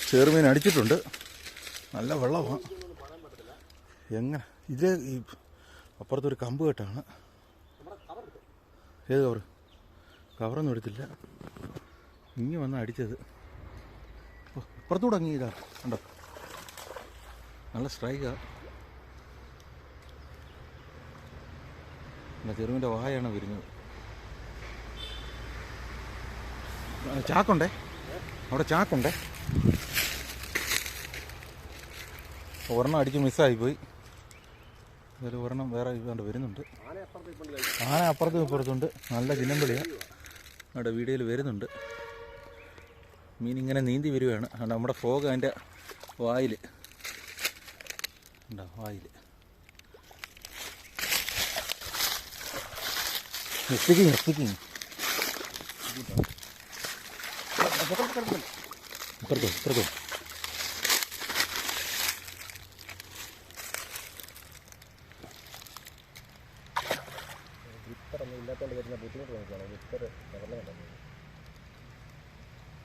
ചെറുമീൻ അടിച്ചിട്ടുണ്ട്. നല്ല വെള്ളമാണ്. എങ്ങനെ ഇത് ഈ അപ്പുറത്തൊരു കമ്പ് കെട്ടാണ്. ഏത് കവറൊന്നും എടുത്തില്ല. ഇങ്ങി വന്ന് അടിച്ചത്. ഇപ്പുറത്തൂടെ അങ്ങി ഇതാ കണ്ടോ, നല്ല സ്ട്രൈക്കാണ്. ചെറുമീൻ്റെ വായാണ് വിരിഞ്ഞത്. ചാക്കുണ്ടേ, അവിടെ ചാക്കുണ്ടേ. ഒരെണ്ണം അടിച്ച് മിസ്സായിപ്പോയി. അതിൽ ഒരെണ്ണം വേറെ ഇതുകൊണ്ട് വരുന്നുണ്ട്. ആന അപ്പുറത്തും ഇപ്പുറത്തുണ്ട്. നല്ല ചിന്നമ്പളിയാണ്. അവിടെ വീഡിയോയിൽ വരുന്നുണ്ട്. മീൻ ഇങ്ങനെ നീന്തി വരുവാണ്. നമ്മുടെ ഫോഗ് അതിൻ്റെ വായിൽ ഉണ്ടോ, വായിൽ സ്റ്റിക്കിങ്. ഇപ്പുറത്തോ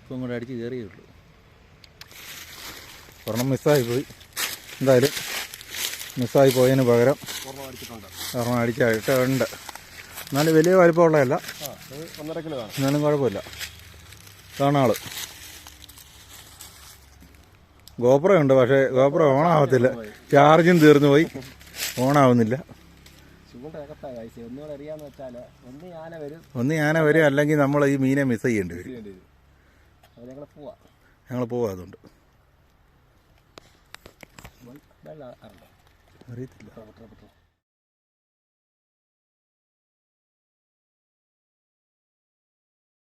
ഇപ്പം കൂടെ അടിച്ച് കയറിയേ ഉള്ളൂ. ഒരെണ്ണം മിസ്സായി പോയി. എന്തായാലും മിസ്സായി പോയതിന് പകരം ഒരെണ്ണം അടിച്ചിട്ടുണ്ട്. എന്നാലും വലിയ വലിപ്പമുള്ളതല്ല, എന്നാലും കുഴപ്പമില്ല. കാണാള് ഗോപ്രോ ഉണ്ട്, പക്ഷേ ഗോപ്രോ ഓണാവത്തില്ല. ചാർജും തീർന്നു പോയി, ഓണാവുന്നില്ല. ഒന്ന് ഞാന വരും, അല്ലെങ്കിൽ നമ്മൾ ഈ മീനെ മിസ് ചെയ്യേണ്ടി വരും. ഞങ്ങൾ പോവാ. അതുകൊണ്ട് അറിയത്തില്ല.